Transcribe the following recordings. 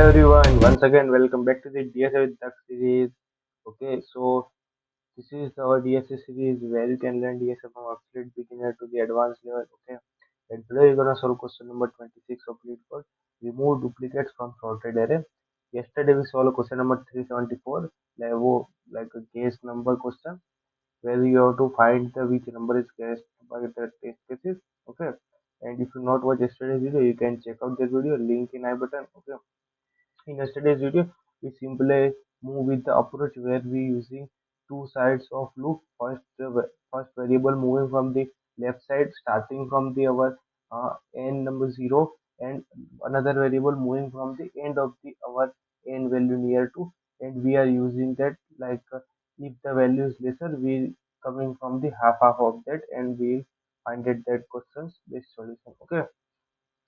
everyone, once again welcome back to the DSA with DAX series. Okay, so this is our DSA series where you can learn DSA from absolute beginner to the advanced level. Okay, and today we're gonna solve question number 26 of Leetcode. Remove duplicates from sorted array. Yesterday we solved question number 374, like a case number question where you have to find the which number is guessed by the test cases. Okay, and if you not watch yesterday's video, you can check out the video. Link in I button. Okay. In yesterday's video, we simply move with the approach where we using two sides of loop. First variable moving from the left side, starting from the our n number 0, and another variable moving from the end of the our n value near to, and we are using that like if the value is lesser, we coming from the half of that, and we find it that questions based solution. Okay,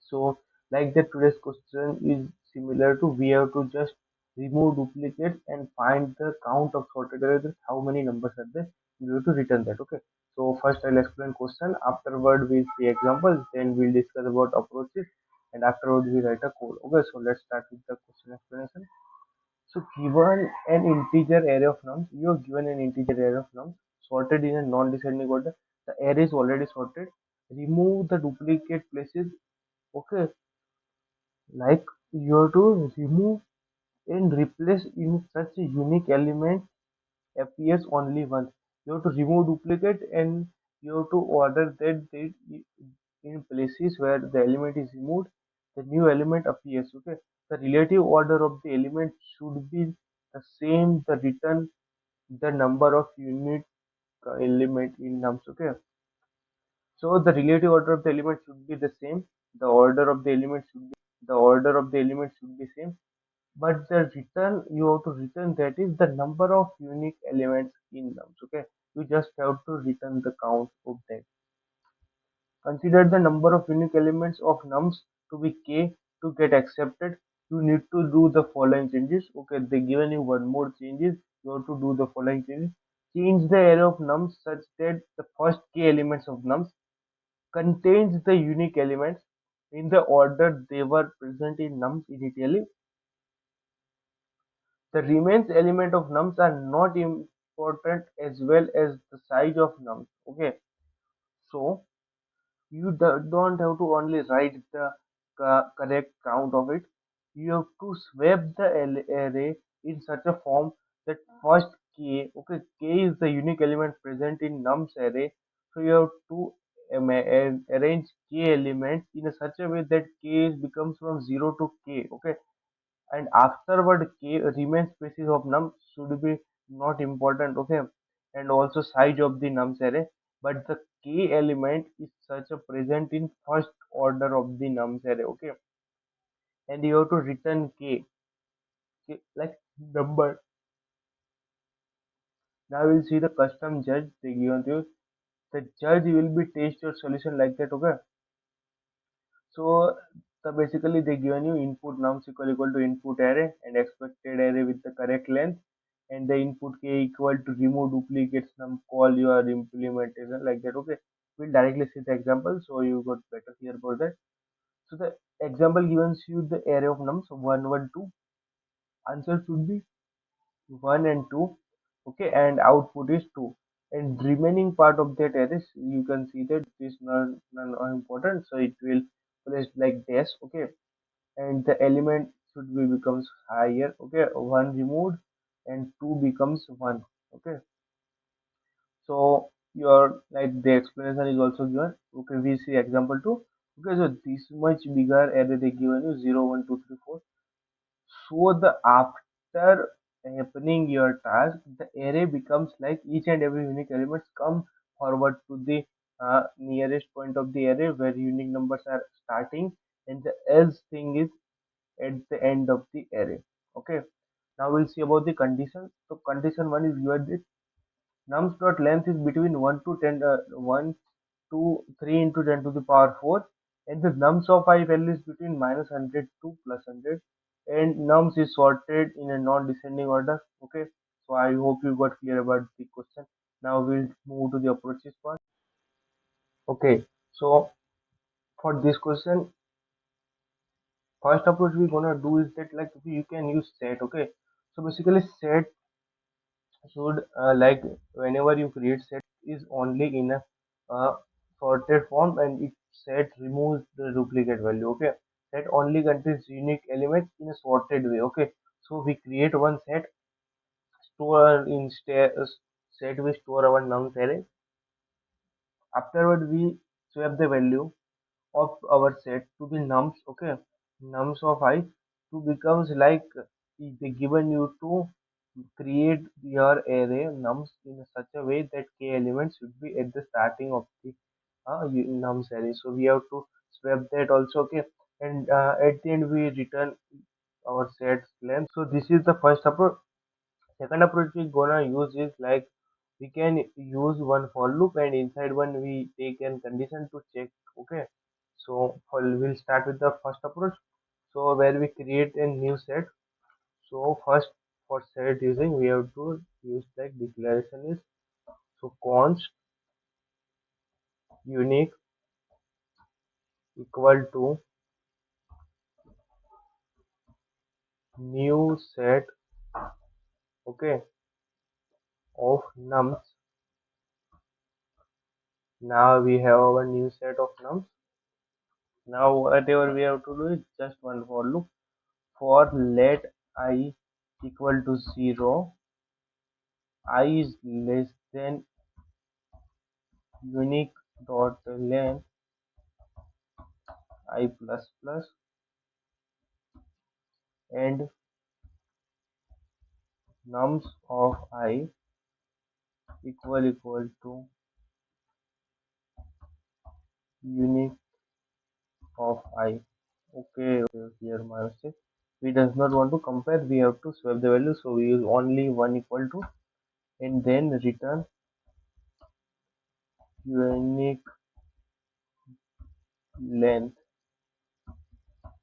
so, like that, today's question is similar to we have to just remove duplicates and find the count of sorted arrays. How many numbers are there? You have to return that. Okay. So first I'll explain question. Afterward we'll see examples. Then we'll discuss about approaches. And afterward we write a code. Okay. So let's start with the question explanation. So given an integer array of nums, you are given an integer array of nums sorted in a non-descending order. The array is already sorted. Remove the duplicate places. Okay, like you have to remove and replace in such a unique element appears only once. You have to remove duplicate and you have to order that they in places where the element is removed, the new element appears. Okay, the relative order of the element should be the same. The return the number of unique element in nums. Okay, so the relative order of the element should be the same. The order of the element should be same, but the return you have to return that is the number of unique elements in nums. Okay, you just have to return the count of that. Consider the number of unique elements of nums to be k. To get accepted, you need to do the following changes. Okay, they given you one more changes. You have to do the following changes. Change the array of nums such that the first k elements of nums contains the unique elements in the order they were present in nums initially. The remains element of nums are not important as well as the size of nums. Okay, so you don't have to only write the correct count of it. You have to swap the array in such a form that first k. Okay, k is the unique element present in nums array. So you have to arrange k elements in such a way that k becomes from 0 to k. Okay, and afterward k remain species of num should be not important. Okay, and also size of the nums array, but the k element is such a present in first order of the nums array. Okay, and you have to return like number. Now we'll see the custom judge they given to you. The judge will be test your solution like that. Okay, so basically they given you input nums equal to input array and expected array with the correct length, and the input k equal to remove duplicates num call your implementation like that. Okay, we'll directly see the example so you got better clear about that. So the example gives you the array of nums 1 1 2. Answer should be 1 and 2. Okay, and output is 2, and remaining part of that array you can see that this none are important, so it will place like this. Okay, and the element should be becomes higher. Okay, 1 removed and 2 becomes 1. Okay, so your like the explanation is also given. Okay, we see example 2. Okay, so this much bigger array they given you 0 1 2 3 4. So the after happening your task, the array becomes like each and every unique elements come forward to the nearest point of the array where unique numbers are starting, and the else thing is at the end of the array. Okay, now we'll see about the condition. So condition 1 is given this nums dot length is between 1 to 10 1 to 3 into 10 to the power 4, and the nums of I value is between minus 100 to plus 100, and nums is sorted in a non-descending order. Okay, so I hope you got clear about the question. Now we'll move to the approaches part. Okay, so for this question first approach we're gonna do is that like you can use set. Okay, so basically set should like whenever you create set is only in a sorted form, and it set removes the duplicate value. Okay, set only contains unique elements in a sorted way. Okay, so we create one set, store in set we store our nums array. Afterward we swap the value of our set to the nums. Okay, nums of I to becomes like they given you to create your array nums in such a way that k elements should be at the starting of the nums array. So we have to swap that also. Okay, and at the end we return our set's length. So this is the first approach. Second approach we gonna use is like we can use one for loop, and inside one we take an condition to check. Okay, so we'll start with the first approach. So where we create a new set. So first for set using we have to use like declaration is so const unique equal to new set. Okay, of nums. Now we have our new set of nums. Now whatever we have to do is just one for loop. For let I equal to 0, I is less than unique dot length I plus plus, and nums of I equal to unique of I. Okay, here my mistake. We does not want to compare, we have to swap the value, so we use only one equal to, and then return unique length.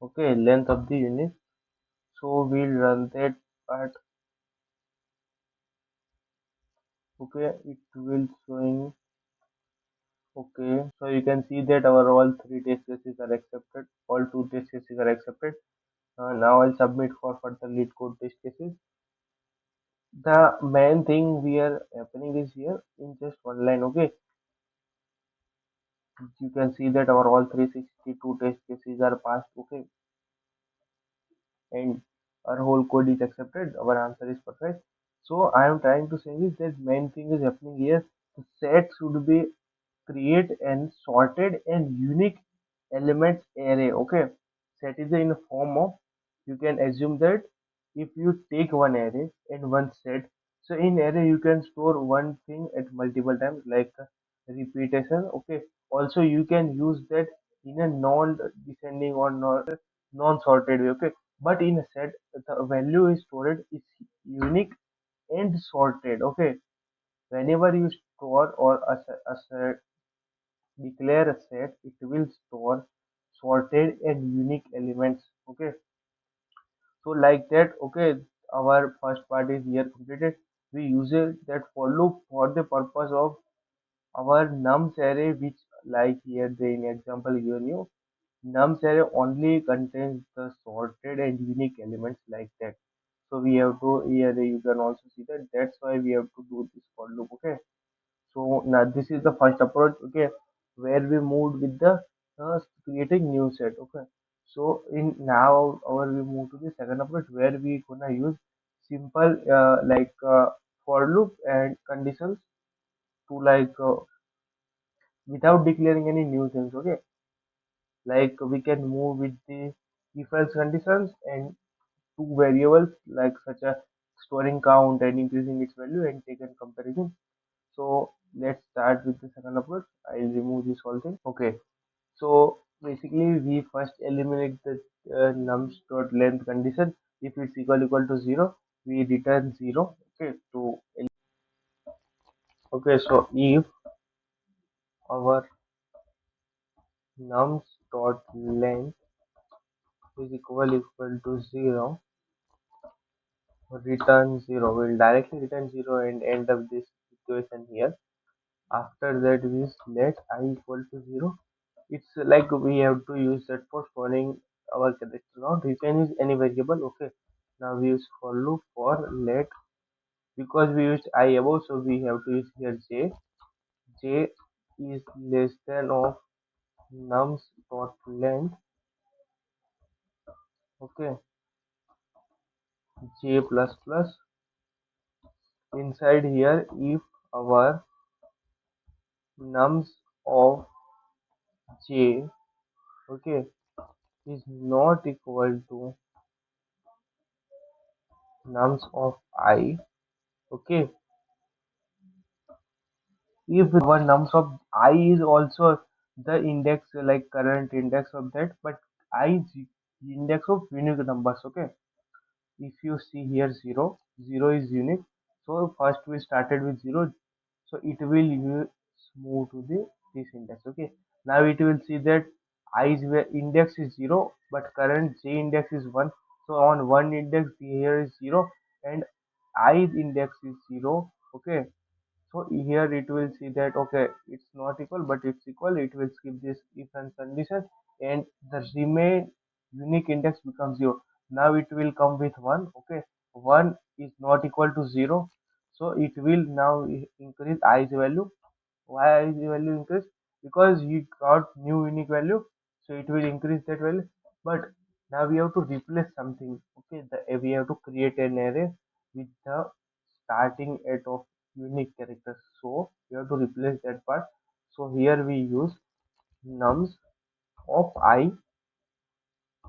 Okay, length of the unit. So we'll run that part. Okay, it will showing. Okay, so you can see that our all three test cases are accepted. All two test cases are accepted. Now I'll submit for further lead code test cases. The main thing we are happening is here in just one line. Okay, you can see that our all 362 test cases are passed. Okay, and our whole code is accepted. Our answer is perfect. So I am trying to say is that main thing is happening here. The set should be create and sorted and unique elements array. Okay, set is in a form of, you can assume that if you take one array and one set, so in array you can store one thing at multiple times like repetition. Okay, also you can use that in a non descending or non sorted way. Okay, but in a set the value is stored is unique and sorted. Okay, whenever you store or a set declare a set, it will store sorted and unique elements. Okay, so like that. Okay, our first part is here completed. We use it that for loop for the purpose of our nums array, which like here the in example given you, nums array only contains the sorted and unique elements like that. So we have to here you can also see that that's why we have to do this for loop. Okay, so now this is the first approach. Okay, where we moved with the creating new set. Okay, so in now our we move to the second approach where we gonna use simple for loop and conditions to without declaring any new things. Okay, like we can move with the if else conditions and two variables like such as storing count and increasing its value and taken comparison. So let's start with the second approach. I'll remove this whole thing. Okay, so basically we first eliminate the nums dot length condition. If it's equal to 0, we return 0. Okay, so if our nums dot length is equal to 0, return 0. We'll directly return 0 and end up this equation here. After that we let I equal to 0. It's like we have to use that for storing our character. Now we can use any variable. Okay. Now we use for loop for let, because we used I above, so we have to use here j. J is less than of nums dot length. Okay. J plus plus. Inside here, if our nums of j, okay, is not equal to nums of I, okay, if our nums of I is also the index, like current index of that, but I is index of unique numbers. Okay, if you see here 0, 0 is unique, so first we started with 0, so it will move to the this index. Okay, now it will see that I is where index is 0, but current j index is 1, so on one index here is 0 and I index is 0. Okay, so here it will see that okay, it's not equal but it's equal. It will skip this if and condition, and the remain unique index becomes 0. Now it will come with 1. Okay, 1 is not equal to 0, so it will now increase i's value. Why i's value increase? Because you got new unique value, so it will increase that value. But now we have to replace something. Okay, we have to create an array with the starting at of unique characters, so we have to replace that part. So here we use nums of I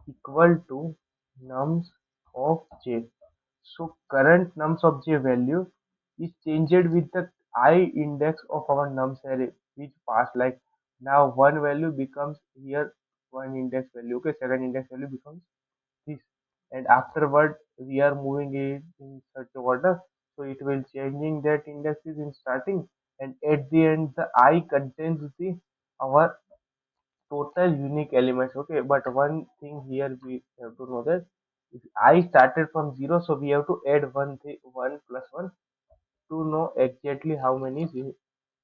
equal to nums of j. So current nums of j value is changed with the I index of our nums array, which pass, like now one value becomes here one index value. Okay, second index value becomes this, and afterward we are moving it in such order, so it will changing that indexes in starting, and at the end the I contains the our total unique elements. Okay, but one thing here we have to know that if I started from 0, so we have to add one thing, 1 plus 1, to know exactly how many is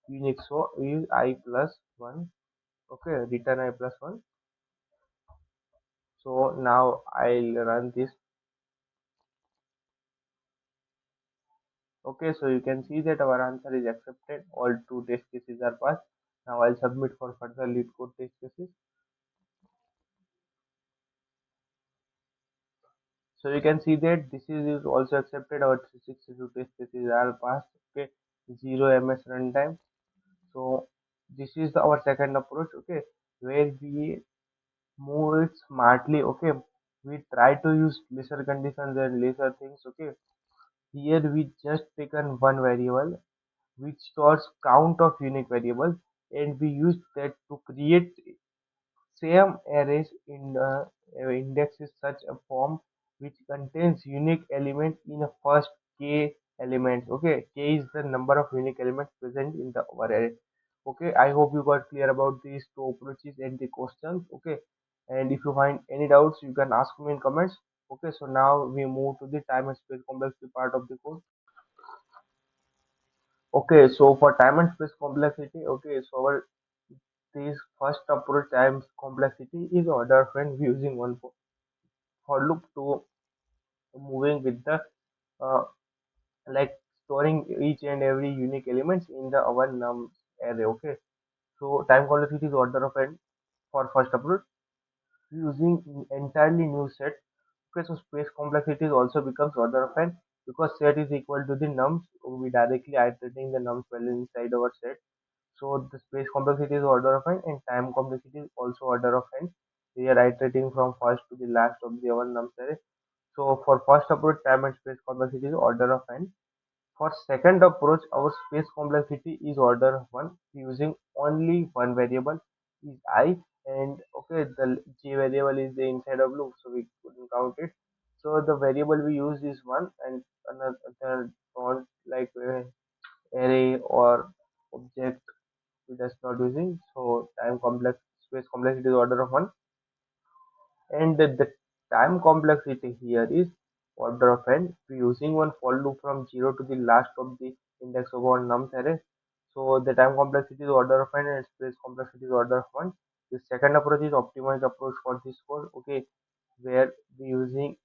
unique. So we use I plus 1. Okay, return I plus 1. So now I'll run this. Okay, so you can see that our answer is accepted. All two test cases are passed. Now I'll submit for further lead code test cases. So you can see that this is also accepted. Our 362 test cases are passed. Okay, 0 ms runtime. So this is our second approach. Okay, where we move it smartly. Okay, we try to use lesser conditions and lesser things. Okay, here we just taken one variable which stores count of unique variables, and we use that to create same arrays in the index is such a form which contains unique element in a first k elements. Okay, k is the number of unique elements present in the our array. Okay, I hope you got clear about these two approaches and the questions. Okay, and if you find any doubts you can ask me in comments. Okay, so now we move to the time and space complexity part of the code. Okay, so for time and space complexity, okay, so our this first approach times complexity is order when using one for loop to moving with the uh, like storing each and every unique elements in the our num array. Okay, so time complexity is order of n for first approach using entirely new set. Okay, so space complexity also becomes order of n because set is equal to the nums. We directly iterating the nums value inside our set. So the space complexity is order of n and time complexity is also order of n. We are iterating from first to the last of the our nums array. So for first approach, time and space complexity is order of n. For second approach, our space complexity is order of 1 using only one variable is I, and okay, the j variable is the inside of loop, so we couldn't count it. So the variable we use is 1, and another don't like array or object we just not using. So time complex space complexity is order of 1, and the time complexity here is order of n. We using one for loop from 0 to the last of the index of our nums array. So the time complexity is order of n and space complexity is order of 1. The second approach is optimized approach for this code. Okay, where we using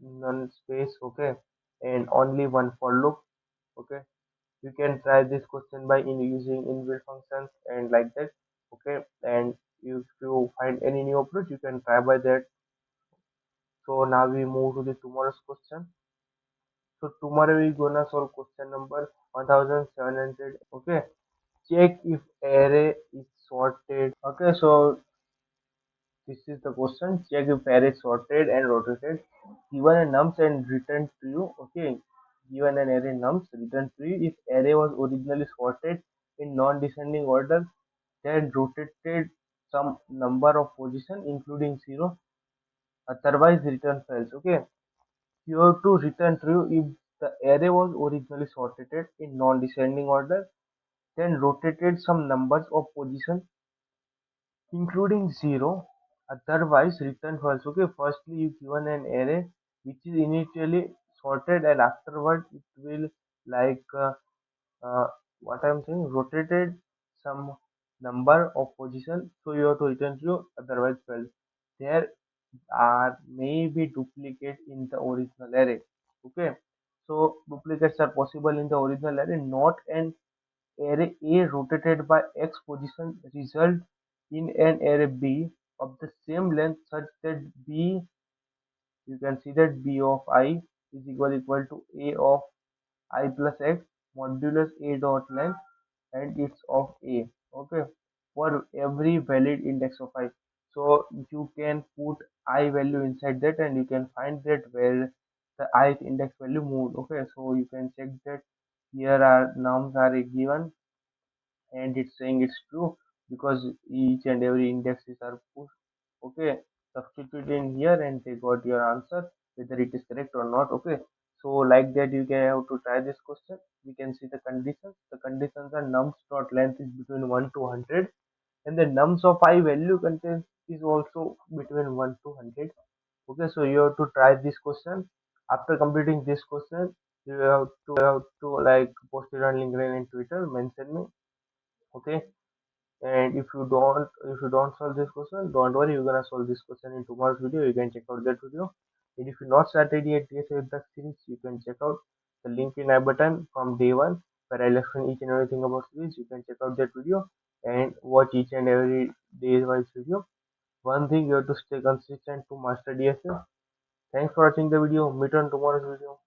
none space, okay, and only one for loop, okay. You can try this question by using inbuilt functions and like that, okay. And if you find any new approach, you can try by that. So now we move to the tomorrow's question. So tomorrow we gonna solve question number 1700. Okay, check if array is sorted. Okay, so this is the question. Check if array is sorted and rotated. Given a nums and returned to you. Okay, given an array nums returned to you. If array was originally sorted in non-descending order, then rotated some number of position including zero. Otherwise, return false. Okay, you have to return true if the array was originally sorted in non-descending order, then rotated some numbers of position including zero. Otherwise, return false. Okay, firstly you given an array which is initially sorted and afterward it will like uh, what I'm saying rotated some number of position. So you have to return true. Otherwise, false. There are may be duplicate in the original array. Okay, so duplicates are possible in the original array. Not an array A rotated by X position result in an array B of the same length such that B, you can see that B of I is equal to A of I plus X modulus A dot length and it's of A. Okay, for every valid index of I. So you can put I value inside that and you can find that where the ith index value moved. Okay, so you can check that here are nums are given and it's saying it's true because each and every indexes are pushed. Okay, substitute in here and they got your answer whether it is correct or not. Okay, so like that you can have to try this question. We can see the conditions. The conditions are nums dot length is between 1 to 100 and the nums of I value contains is also between 1 to 100. Okay, so you have to try this question. After completing this question, you have to like post it on LinkedIn and Twitter, mention me. Okay, and if you don't solve this question, don't worry, you're gonna solve this question in tomorrow's video. You can check out that video. And if you're not started yet DSA with the series, you can check out the link in I button from day one where I'll explain each and everything about series. You can check out that video and watch each and every day wise video. One thing, you have to stay consistent to master DSA. Thanks for watching the video. Meet on tomorrow's video.